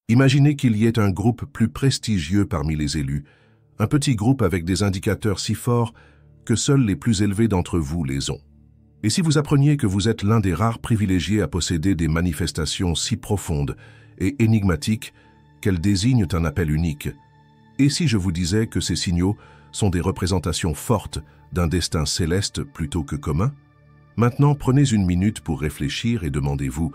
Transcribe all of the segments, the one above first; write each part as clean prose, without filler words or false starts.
Imaginez qu'il y ait un groupe plus prestigieux parmi les élus, un petit groupe avec des indicateurs si forts que seuls les plus élevés d'entre vous les ont. Et si vous appreniez que vous êtes l'un des rares privilégiés à posséder des manifestations si profondes et énigmatiques qu'elles désignent un appel unique? Et si je vous disais que ces signaux sont des représentations fortes d'un destin céleste plutôt que commun? Maintenant, prenez une minute pour réfléchir et demandez-vous,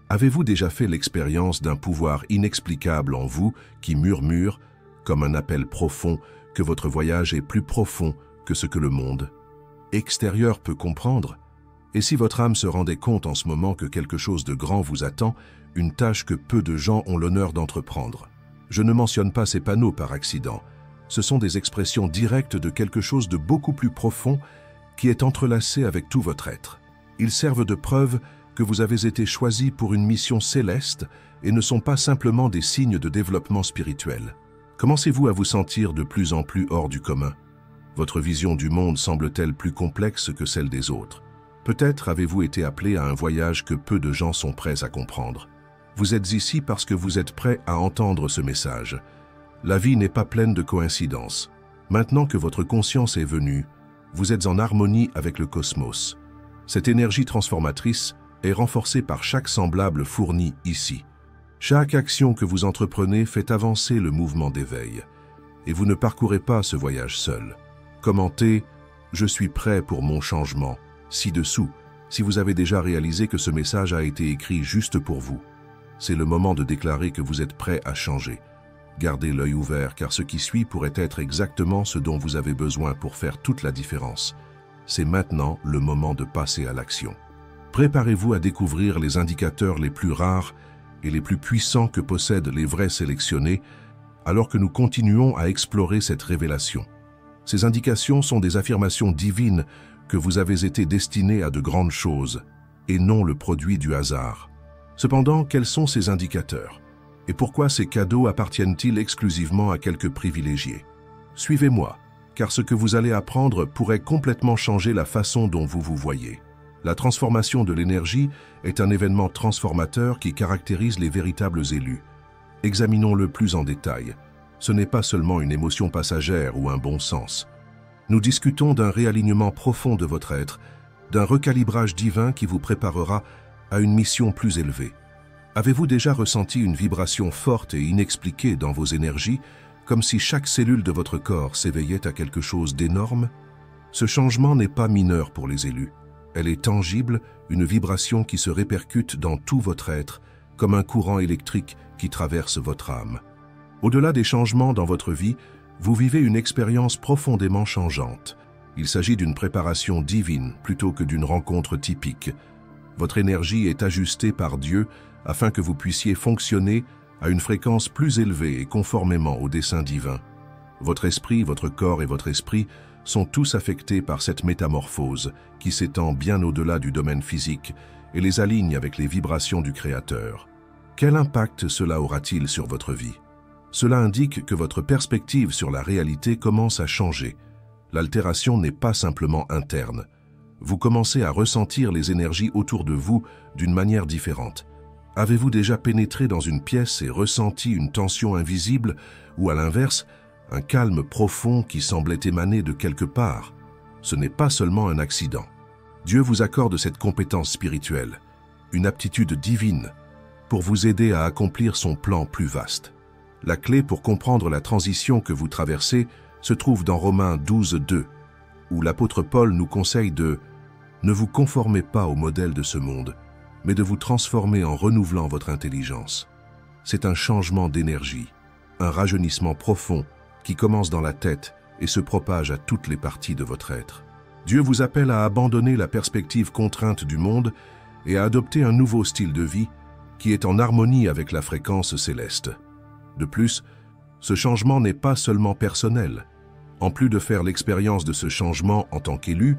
avez-vous déjà fait l'expérience d'un pouvoir inexplicable en vous qui murmure, comme un appel profond, que votre voyage est plus profond que ce que le monde extérieur peut comprendre? Et si votre âme se rendait compte en ce moment que quelque chose de grand vous attend, une tâche que peu de gens ont l'honneur d'entreprendre? Je ne mentionne pas ces panneaux par accident. Ce sont des expressions directes de quelque chose de beaucoup plus profond qui est entrelacé avec tout votre être. Ils servent de preuve que vous avez été choisi pour une mission céleste et ne sont pas simplement des signes de développement spirituel. Commencez-vous à vous sentir de plus en plus hors du commun? Votre vision du monde semble-t-elle plus complexe que celle des autres? Peut-être avez-vous été appelé à un voyage que peu de gens sont prêts à comprendre. Vous êtes ici parce que vous êtes prêts à entendre ce message. La vie n'est pas pleine de coïncidences. Maintenant que votre conscience est venue, vous êtes en harmonie avec le cosmos. Cette énergie transformatrice est renforcée par chaque semblable fourni ici. Chaque action que vous entreprenez fait avancer le mouvement d'éveil. Et vous ne parcourez pas ce voyage seul. Commentez « Je suis prêt pour mon changement » ci-dessous, si vous avez déjà réalisé que ce message a été écrit juste pour vous. C'est le moment de déclarer que vous êtes prêt à changer. Gardez l'œil ouvert car ce qui suit pourrait être exactement ce dont vous avez besoin pour faire toute la différence. C'est maintenant le moment de passer à l'action. Préparez-vous à découvrir les indicateurs les plus rares et les plus puissants que possèdent les vrais sélectionnés alors que nous continuons à explorer cette révélation. Ces indications sont des affirmations divines que vous avez été destiné à de grandes choses, et non le produit du hasard. Cependant, quels sont ces indicateurs? Et pourquoi ces cadeaux appartiennent-ils exclusivement à quelques privilégiés? Suivez-moi, car ce que vous allez apprendre pourrait complètement changer la façon dont vous vous voyez. La transformation de l'énergie est un événement transformateur qui caractérise les véritables élus. Examinons-le plus en détail. Ce n'est pas seulement une émotion passagère ou un bon sens. Nous discutons d'un réalignement profond de votre être, d'un recalibrage divin qui vous préparera à une mission plus élevée. Avez-vous déjà ressenti une vibration forte et inexpliquée dans vos énergies, comme si chaque cellule de votre corps s'éveillait à quelque chose d'énorme? Ce changement n'est pas mineur pour les élus. Elle est tangible, une vibration qui se répercute dans tout votre être, comme un courant électrique qui traverse votre âme. Au-delà des changements dans votre vie, vous vivez une expérience profondément changeante. Il s'agit d'une préparation divine plutôt que d'une rencontre typique. Votre énergie est ajustée par Dieu afin que vous puissiez fonctionner à une fréquence plus élevée et conformément au dessein divin. Votre esprit, votre corps et votre esprit sont tous affectés par cette métamorphose qui s'étend bien au-delà du domaine physique et les aligne avec les vibrations du Créateur. Quel impact cela aura-t-il sur votre vie? Cela indique que votre perspective sur la réalité commence à changer. L'altération n'est pas simplement interne. Vous commencez à ressentir les énergies autour de vous d'une manière différente. Avez-vous déjà pénétré dans une pièce et ressenti une tension invisible ou à l'inverse, un calme profond qui semblait émaner de quelque part? Ce n'est pas seulement un accident. Dieu vous accorde cette compétence spirituelle, une aptitude divine, pour vous aider à accomplir son plan plus vaste. La clé pour comprendre la transition que vous traversez se trouve dans Romains 12:2, où l'apôtre Paul nous conseille de « Ne vous conformez pas au modèle de ce monde, mais de vous transformer en renouvelant votre intelligence. » C'est un changement d'énergie, un rajeunissement profond qui commence dans la tête et se propage à toutes les parties de votre être. Dieu vous appelle à abandonner la perspective contrainte du monde et à adopter un nouveau style de vie qui est en harmonie avec la fréquence céleste. De plus, ce changement n'est pas seulement personnel. En plus de faire l'expérience de ce changement en tant qu'élu,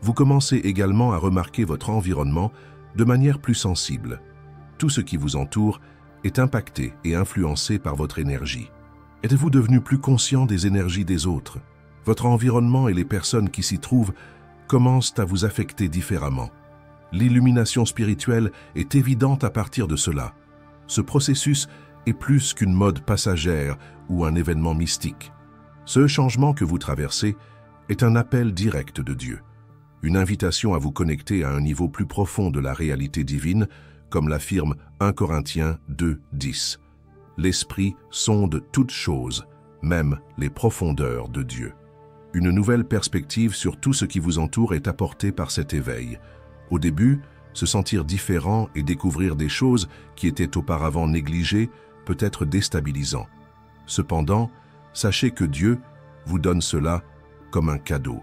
vous commencez également à remarquer votre environnement de manière plus sensible. Tout ce qui vous entoure est impacté et influencé par votre énergie. Êtes-vous devenu plus conscient des énergies des autres? Votre environnement et les personnes qui s'y trouvent commencent à vous affecter différemment. L'illumination spirituelle est évidente à partir de cela. Ce processus est plus qu'une mode passagère ou un événement mystique. Ce changement que vous traversez est un appel direct de Dieu, une invitation à vous connecter à un niveau plus profond de la réalité divine, comme l'affirme 1 Corinthiens 2, 10. L'Esprit sonde toutes choses, même les profondeurs de Dieu. Une nouvelle perspective sur tout ce qui vous entoure est apportée par cet éveil. Au début, se sentir différent et découvrir des choses qui étaient auparavant négligées peut être déstabilisant. Cependant, sachez que Dieu vous donne cela comme un cadeau.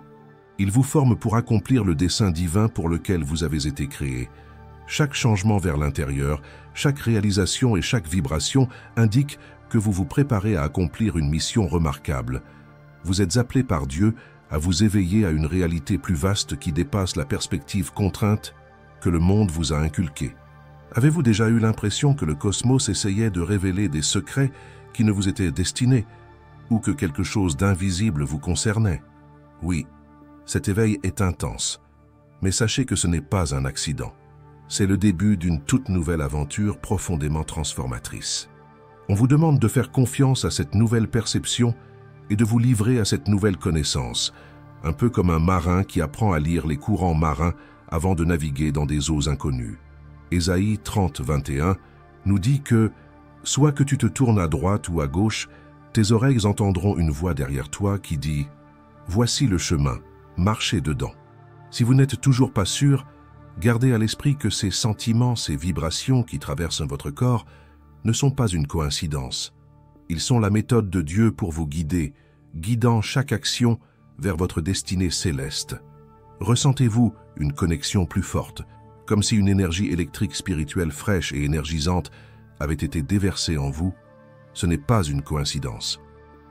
Il vous forme pour accomplir le dessein divin pour lequel vous avez été créé. Chaque changement vers l'intérieur, chaque réalisation et chaque vibration indique que vous vous préparez à accomplir une mission remarquable. Vous êtes appelé par Dieu à vous éveiller à une réalité plus vaste qui dépasse la perspective contrainte que le monde vous a inculquée. Avez-vous déjà eu l'impression que le cosmos essayait de révéler des secrets qui ne vous étaient destinés, ou que quelque chose d'invisible vous concernait? Oui, cet éveil est intense, mais sachez que ce n'est pas un accident. C'est le début d'une toute nouvelle aventure profondément transformatrice. On vous demande de faire confiance à cette nouvelle perception et de vous livrer à cette nouvelle connaissance, un peu comme un marin qui apprend à lire les courants marins avant de naviguer dans des eaux inconnues. Ésaïe 30, 21 nous dit que « Soit que tu te tournes à droite ou à gauche, tes oreilles entendront une voix derrière toi qui dit « Voici le chemin, marchez dedans ». Si vous n'êtes toujours pas sûr, gardez à l'esprit que ces sentiments, ces vibrations qui traversent votre corps ne sont pas une coïncidence. Ils sont la méthode de Dieu pour vous guider, guidant chaque action vers votre destinée céleste. Ressentez-vous une connexion plus forte, comme si une énergie électrique spirituelle fraîche et énergisante avait été déversée en vous? Ce n'est pas une coïncidence.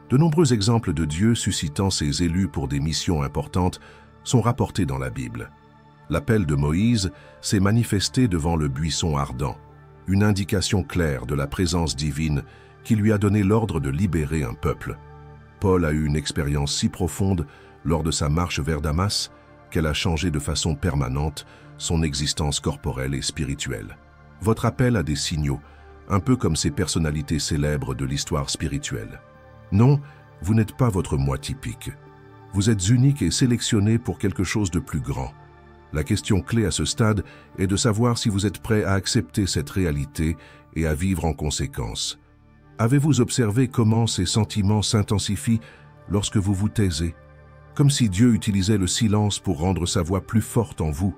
De nombreux exemples de Dieu suscitant ses élus pour des missions importantes sont rapportés dans la Bible. L'appel de Moïse s'est manifesté devant le buisson ardent, une indication claire de la présence divine qui lui a donné l'ordre de libérer un peuple. Paul a eu une expérience si profonde lors de sa marche vers Damas qu'elle a changé de façon permanente son existence corporelle et spirituelle. Votre appel a des signaux, un peu comme ces personnalités célèbres de l'histoire spirituelle. Non, vous n'êtes pas votre moi typique. Vous êtes unique et sélectionné pour quelque chose de plus grand. La question clé à ce stade est de savoir si vous êtes prêt à accepter cette réalité et à vivre en conséquence. Avez-vous observé comment ces sentiments s'intensifient lorsque vous vous taisez? Comme si Dieu utilisait le silence pour rendre sa voix plus forte en vous.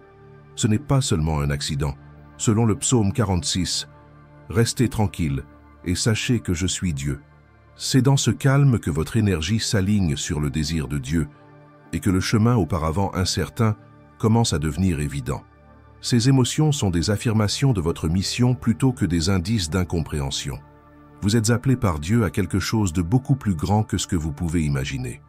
Ce n'est pas seulement un accident. Selon le psaume 46, « Restez tranquille et sachez que je suis Dieu ». C'est dans ce calme que votre énergie s'aligne sur le désir de Dieu et que le chemin auparavant incertain commence à devenir évident. Ces émotions sont des affirmations de votre mission plutôt que des indices d'incompréhension. Vous êtes appelé par Dieu à quelque chose de beaucoup plus grand que ce que vous pouvez imaginer.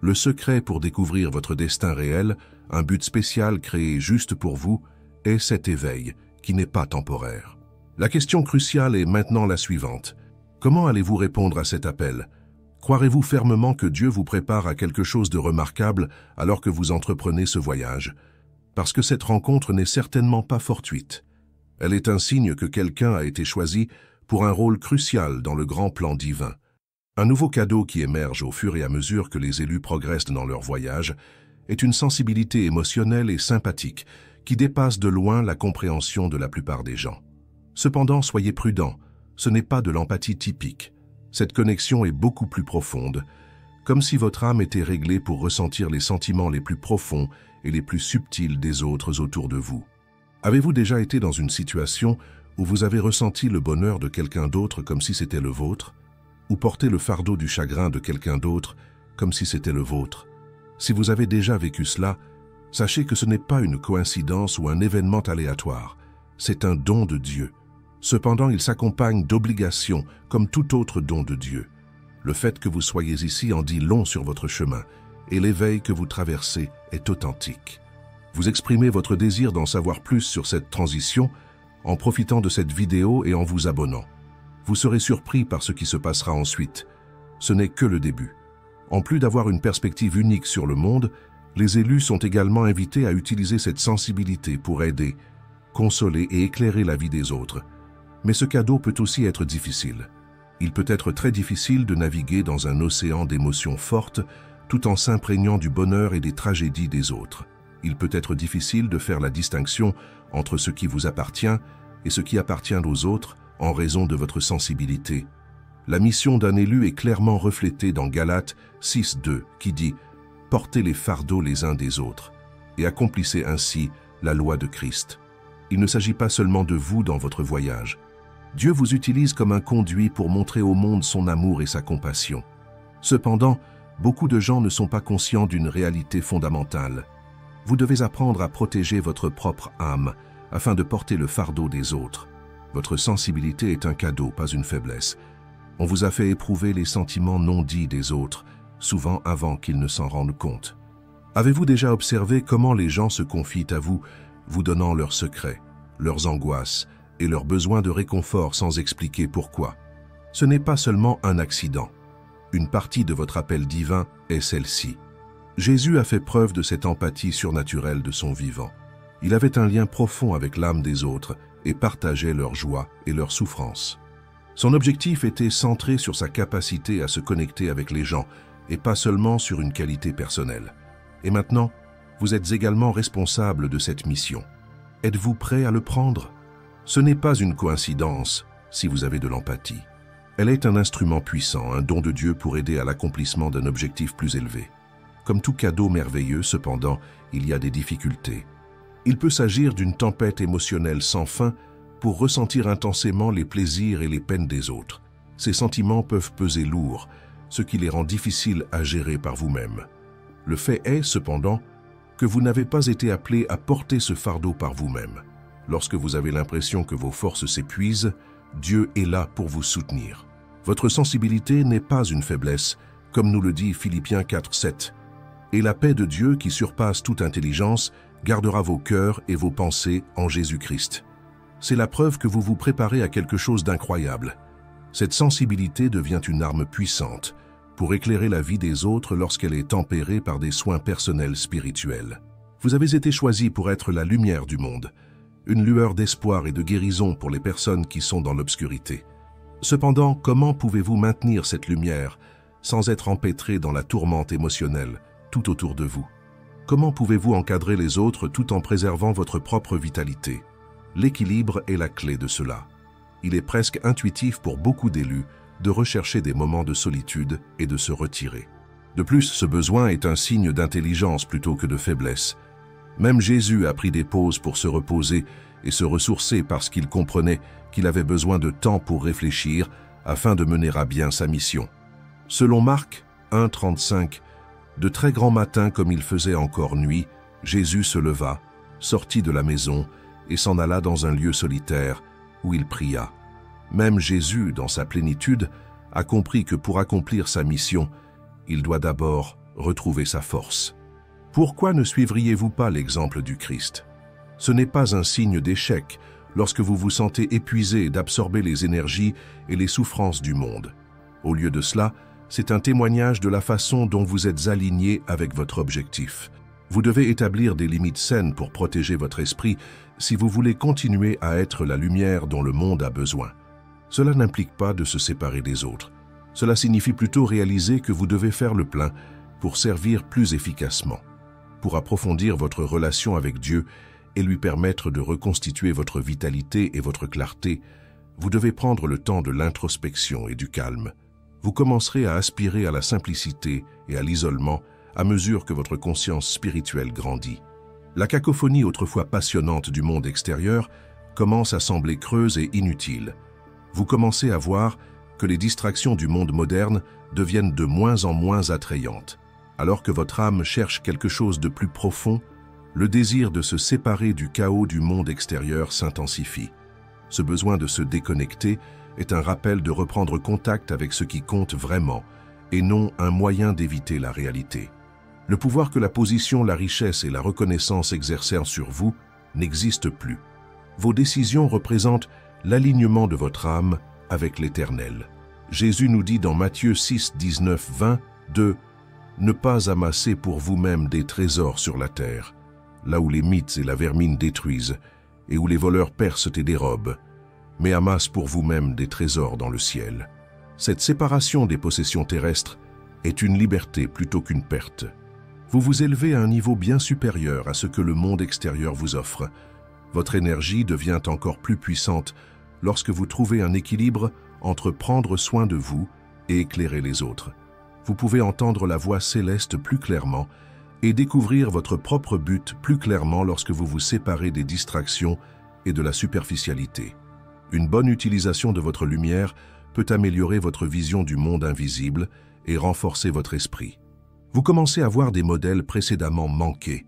Le secret pour découvrir votre destin réel, un but spécial créé juste pour vous, est cet éveil qui n'est pas temporaire. La question cruciale est maintenant la suivante. Comment allez-vous répondre à cet appel? Croirez-vous fermement que Dieu vous prépare à quelque chose de remarquable alors que vous entreprenez ce voyage? Parce que cette rencontre n'est certainement pas fortuite. Elle est un signe que quelqu'un a été choisi pour un rôle crucial dans le grand plan divin. Un nouveau cadeau qui émerge au fur et à mesure que les élus progressent dans leur voyage est une sensibilité émotionnelle et sympathique qui dépasse de loin la compréhension de la plupart des gens. Cependant, soyez prudents, ce n'est pas de l'empathie typique. Cette connexion est beaucoup plus profonde, comme si votre âme était réglée pour ressentir les sentiments les plus profonds et les plus subtils des autres autour de vous. Avez-vous déjà été dans une situation où vous avez ressenti le bonheur de quelqu'un d'autre comme si c'était le vôtre, ou porté le fardeau du chagrin de quelqu'un d'autre comme si c'était le vôtre? Si vous avez déjà vécu cela, sachez que ce n'est pas une coïncidence ou un événement aléatoire, c'est un don de Dieu. Cependant, il s'accompagne d'obligations comme tout autre don de Dieu. Le fait que vous soyez ici en dit long sur votre chemin, et l'éveil que vous traversez est authentique. Vous exprimez votre désir d'en savoir plus sur cette transition en profitant de cette vidéo et en vous abonnant. Vous serez surpris par ce qui se passera ensuite. Ce n'est que le début. En plus d'avoir une perspective unique sur le monde, les élus sont également invités à utiliser cette sensibilité pour aider, consoler et éclairer la vie des autres. Mais ce cadeau peut aussi être difficile. Il peut être très difficile de naviguer dans un océan d'émotions fortes tout en s'imprégnant du bonheur et des tragédies des autres. Il peut être difficile de faire la distinction entre ce qui vous appartient et ce qui appartient aux autres en raison de votre sensibilité. La mission d'un élu est clairement reflétée dans Galates 6:2 qui dit « Portez les fardeaux les uns des autres et accomplissez ainsi la loi de Christ ». Il ne s'agit pas seulement de vous dans votre voyage. Dieu vous utilise comme un conduit pour montrer au monde son amour et sa compassion. Cependant, beaucoup de gens ne sont pas conscients d'une réalité fondamentale. Vous devez apprendre à protéger votre propre âme afin de porter le fardeau des autres. Votre sensibilité est un cadeau, pas une faiblesse. On vous a fait éprouver les sentiments non dits des autres, souvent avant qu'ils ne s'en rendent compte. Avez-vous déjà observé comment les gens se confient à vous, vous donnant leurs secrets, leurs angoisses et leurs besoins de réconfort sans expliquer pourquoi? Ce n'est pas seulement un accident. Une partie de votre appel divin est celle-ci. Jésus a fait preuve de cette empathie surnaturelle de son vivant. Il avait un lien profond avec l'âme des autres et partageait leur joie et leur souffrance. Son objectif était centré sur sa capacité à se connecter avec les gens et pas seulement sur une qualité personnelle. Et maintenant, vous êtes également responsable de cette mission. Êtes-vous prêt à le prendre? Ce n'est pas une coïncidence si vous avez de l'empathie. Elle est un instrument puissant, un don de Dieu pour aider à l'accomplissement d'un objectif plus élevé. Comme tout cadeau merveilleux, cependant, il y a des difficultés. Il peut s'agir d'une tempête émotionnelle sans fin pour ressentir intensément les plaisirs et les peines des autres. Ces sentiments peuvent peser lourd, ce qui les rend difficiles à gérer par vous-même. Le fait est, cependant, que vous n'avez pas été appelé à porter ce fardeau par vous-même. Lorsque vous avez l'impression que vos forces s'épuisent, Dieu est là pour vous soutenir. Votre sensibilité n'est pas une faiblesse, comme nous le dit Philippiens 4:7. Et la paix de Dieu qui surpasse toute intelligence gardera vos cœurs et vos pensées en Jésus-Christ. C'est la preuve que vous vous préparez à quelque chose d'incroyable. Cette sensibilité devient une arme puissante pour éclairer la vie des autres lorsqu'elle est tempérée par des soins personnels spirituels. Vous avez été choisi pour être la lumière du monde, une lueur d'espoir et de guérison pour les personnes qui sont dans l'obscurité. Cependant, comment pouvez-vous maintenir cette lumière sans être empêtré dans la tourmente émotionnelle tout autour de vous? Comment pouvez-vous encadrer les autres tout en préservant votre propre vitalité? L'équilibre est la clé de cela. Il est presque intuitif pour beaucoup d'élus de rechercher des moments de solitude et de se retirer. De plus, ce besoin est un signe d'intelligence plutôt que de faiblesse. Même Jésus a pris des pauses pour se reposer et se ressourcer parce qu'il comprenait qu'il avait besoin de temps pour réfléchir afin de mener à bien sa mission. Selon Marc 1:35, de très grands matins comme il faisait encore nuit, Jésus se leva, sortit de la maison et s'en alla dans un lieu solitaire où il pria. Même Jésus, dans sa plénitude, a compris que pour accomplir sa mission, il doit d'abord retrouver sa force. Pourquoi ne suivriez-vous pas l'exemple du Christ? Ce n'est pas un signe d'échec lorsque vous vous sentez épuisé d'absorber les énergies et les souffrances du monde. Au lieu de cela, c'est un témoignage de la façon dont vous êtes aligné avec votre objectif. Vous devez établir des limites saines pour protéger votre esprit si vous voulez continuer à être la lumière dont le monde a besoin. Cela n'implique pas de se séparer des autres. Cela signifie plutôt réaliser que vous devez faire le plein pour servir plus efficacement. Pour approfondir votre relation avec Dieu et lui permettre de reconstituer votre vitalité et votre clarté, vous devez prendre le temps de l'introspection et du calme. Vous commencerez à aspirer à la simplicité et à l'isolement à mesure que votre conscience spirituelle grandit. La cacophonie autrefois passionnante du monde extérieur commence à sembler creuse et inutile. Vous commencez à voir que les distractions du monde moderne deviennent de moins en moins attrayantes. Alors que votre âme cherche quelque chose de plus profond, le désir de se séparer du chaos du monde extérieur s'intensifie. Ce besoin de se déconnecter est un rappel de reprendre contact avec ce qui compte vraiment et non un moyen d'éviter la réalité. Le pouvoir que la position, la richesse et la reconnaissance exercèrent sur vous n'existe plus. Vos décisions représentent l'alignement de votre âme avec l'Éternel. Jésus nous dit dans Matthieu 6, 19, 20 de « Ne pas amasser pour vous-même des trésors sur la terre, là où les mites et la vermine détruisent, et où les voleurs percent et dérobent, mais amasse pour vous-même des trésors dans le ciel. Cette séparation des possessions terrestres est une liberté plutôt qu'une perte. Vous vous élevez à un niveau bien supérieur à ce que le monde extérieur vous offre. Votre énergie devient encore plus puissante lorsque vous trouvez un équilibre entre prendre soin de vous et éclairer les autres. Vous pouvez entendre la voix céleste plus clairement et découvrir votre propre but plus clairement lorsque vous vous séparez des distractions et de la superficialité. Une bonne utilisation de votre lumière peut améliorer votre vision du monde invisible et renforcer votre esprit. Vous commencez à voir des modèles précédemment manqués,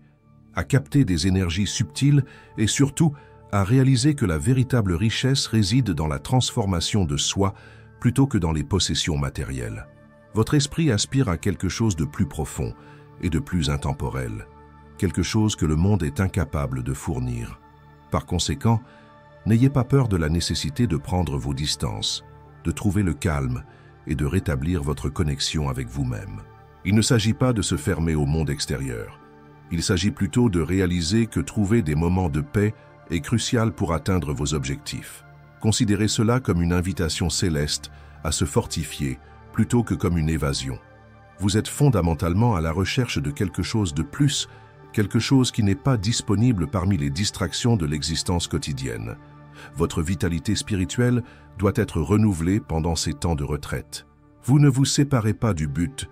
à capter des énergies subtiles et surtout à réaliser que la véritable richesse réside dans la transformation de soi plutôt que dans les possessions matérielles. Votre esprit aspire à quelque chose de plus profond et de plus intemporel, quelque chose que le monde est incapable de fournir. Par conséquent, n'ayez pas peur de la nécessité de prendre vos distances, de trouver le calme et de rétablir votre connexion avec vous-même. Il ne s'agit pas de se fermer au monde extérieur. Il s'agit plutôt de réaliser que trouver des moments de paix est crucial pour atteindre vos objectifs. Considérez cela comme une invitation céleste à se fortifier plutôt que comme une évasion. Vous êtes fondamentalement à la recherche de quelque chose de plus, quelque chose qui n'est pas disponible parmi les distractions de l'existence quotidienne. Votre vitalité spirituelle doit être renouvelée pendant ces temps de retraite. Vous ne vous séparez pas du but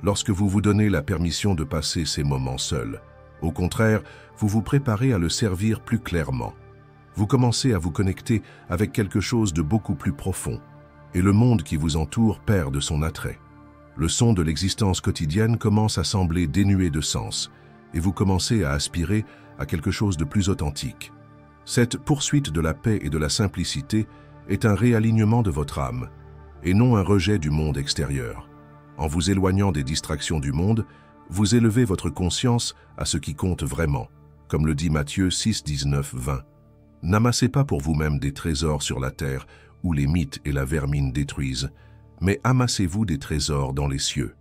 lorsque vous vous donnez la permission de passer ces moments seuls. Au contraire, vous vous préparez à le servir plus clairement. Vous commencez à vous connecter avec quelque chose de beaucoup plus profond, et le monde qui vous entoure perd de son attrait. Le son de l'existence quotidienne commence à sembler dénué de sens, et vous commencez à aspirer à quelque chose de plus authentique. Cette poursuite de la paix et de la simplicité est un réalignement de votre âme, et non un rejet du monde extérieur. En vous éloignant des distractions du monde, vous élevez votre conscience à ce qui compte vraiment, comme le dit Matthieu 6, 19, 20. N'amassez pas pour vous-même des trésors sur la terre où les mythes et la vermine détruisent, mais amassez-vous des trésors dans les cieux.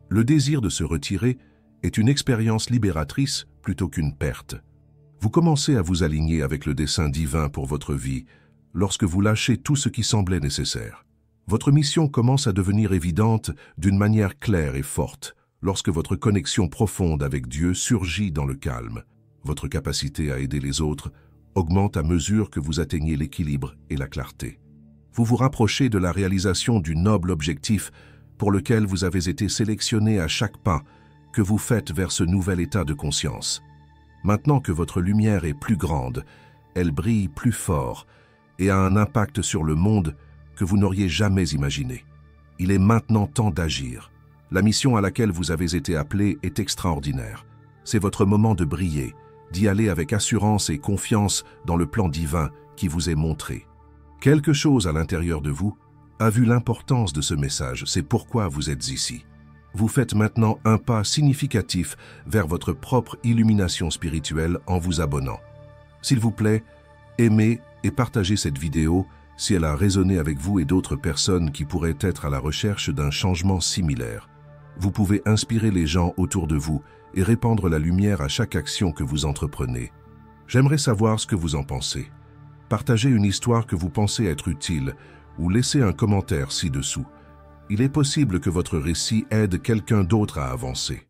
Le désir de se retirer est une expérience libératrice plutôt qu'une perte. Vous commencez à vous aligner avec le dessein divin pour votre vie lorsque vous lâchez tout ce qui semblait nécessaire. Votre mission commence à devenir évidente d'une manière claire et forte lorsque votre connexion profonde avec Dieu surgit dans le calme. Votre capacité à aider les autres augmente à mesure que vous atteignez l'équilibre et la clarté. Vous vous rapprochez de la réalisation du noble objectif pour lequel vous avez été sélectionné à chaque pas que vous faites vers ce nouvel état de conscience. Maintenant que votre lumière est plus grande, elle brille plus fort et a un impact sur le monde que vous n'auriez jamais imaginé. Il est maintenant temps d'agir. La mission à laquelle vous avez été appelé est extraordinaire. C'est votre moment de briller, d'y aller avec assurance et confiance dans le plan divin qui vous est montré. Quelque chose à l'intérieur de vous a vu l'importance de ce message, c'est pourquoi vous êtes ici. Vous faites maintenant un pas significatif vers votre propre illumination spirituelle en vous abonnant. S'il vous plaît, aimez et partagez cette vidéo si elle a résonné avec vous et d'autres personnes qui pourraient être à la recherche d'un changement similaire. Vous pouvez inspirer les gens autour de vous et répandre la lumière à chaque action que vous entreprenez. J'aimerais savoir ce que vous en pensez. Partagez une histoire que vous pensez être utile ou laissez un commentaire ci-dessous. Il est possible que votre récit aide quelqu'un d'autre à avancer.